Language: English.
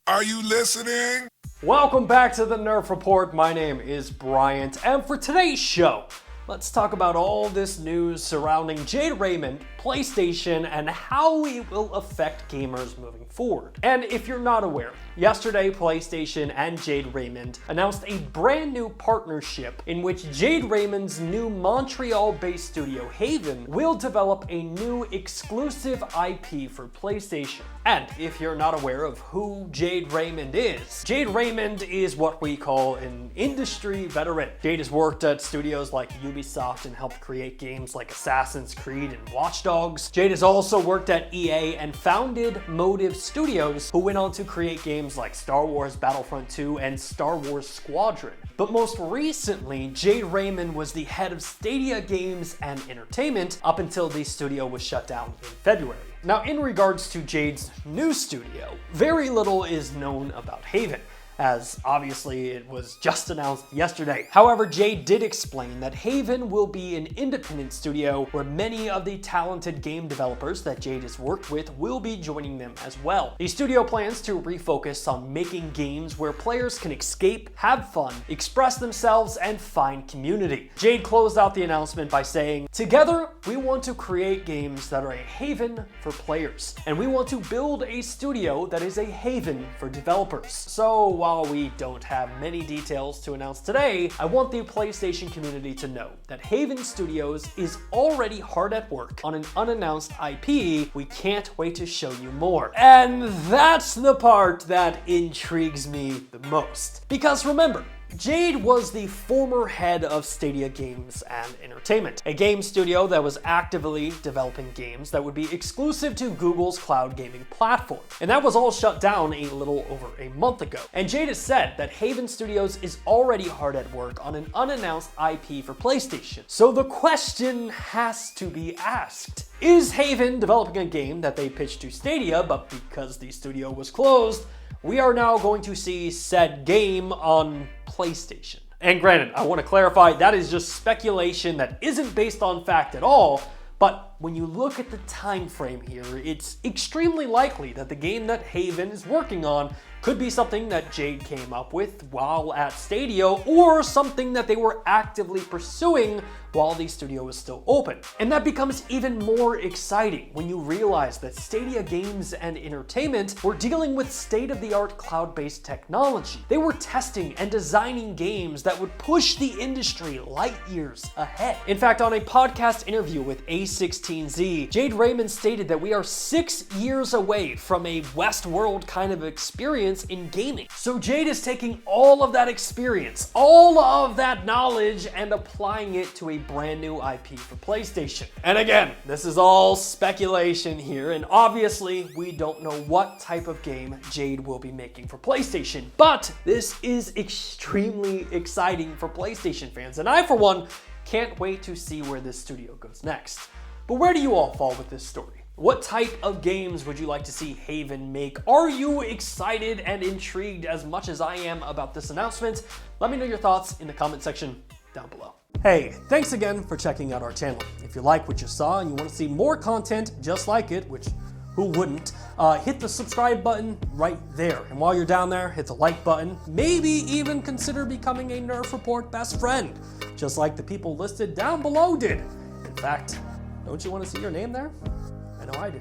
Are you listening? Welcome back to the Nerf Report. My name is Bryant, and for today's show, let's talk about all this news surrounding Jade Raymond, PlayStation, and how it will affect gamers moving forward. And if you're not aware, yesterday PlayStation and Jade Raymond announced a brand new partnership in which Jade Raymond's new Montreal-based studio Haven will develop a new exclusive IP for PlayStation. And if you're not aware of who Jade Raymond is what we call an industry veteran. Jade has worked at studios like Ubisoft and helped create games like Assassin's Creed and Watch Dogs. Jade has also worked at EA and founded Motive Studios, who went on to create games like Star Wars Battlefront 2 and Star Wars Squadron. But most recently, Jade Raymond was the head of Stadia Games and Entertainment up until the studio was shut down in February. Now, in regards to Jade's new studio, very little is known about Haven, as obviously it was just announced yesterday. However, Jade did explain that Haven will be an independent studio where many of the talented game developers that Jade has worked with will be joining them as well. The studio plans to refocus on making games where players can escape, have fun, express themselves, and find community. Jade closed out the announcement by saying, "Together, we want to create games that are a haven for players, and we want to build a studio that is a haven for developers." So, while we don't have many details to announce today, I want the PlayStation community to know that Haven Studios is already hard at work on an unannounced IP. We can't wait to show you more. And that's the part that intrigues me the most. Because remember, Jade was the former head of Stadia Games and Entertainment, a game studio that was actively developing games that would be exclusive to Google's cloud gaming platform. And that was all shut down a little over a month ago. And Jade has said that Haven Studios is already hard at work on an unannounced IP for PlayStation. So the question has to be asked. Is Haven developing a game that they pitched to Stadia, but because the studio was closed, we are now going to see said game on PlayStation? And granted, I want to clarify, that is just speculation that isn't based on fact at all, but when you look at the time frame here, it's extremely likely that the game that Haven is working on could be something that Jade came up with while at Stadia, or something that they were actively pursuing while the studio was still open. And that becomes even more exciting when you realize that Stadia Games and Entertainment were dealing with state-of-the-art cloud-based technology. They were testing and designing games that would push the industry light years ahead. In fact, on a podcast interview with A16Z, Jade Raymond stated that we are 6 years away from a Westworld kind of experience in gaming. So Jade is taking all of that experience, all of that knowledge, and applying it to a brand new IP for PlayStation. And again, this is all speculation here, and obviously we don't know what type of game Jade will be making for PlayStation, but this is extremely exciting for PlayStation fans, and I, for one, can't wait to see where this studio goes next. But where do you all fall with this story? What type of games would you like to see Haven make? Are you excited and intrigued as much as I am about this announcement? Let me know your thoughts in the comment section down below. Hey, thanks again for checking out our channel. If you like what you saw and you want to see more content just like it, which who wouldn't, hit the subscribe button right there. And while you're down there, hit the like button. Maybe even consider becoming a Nerf Report best friend, just like the people listed down below did. In fact, don't you want to see your name there? I know I do.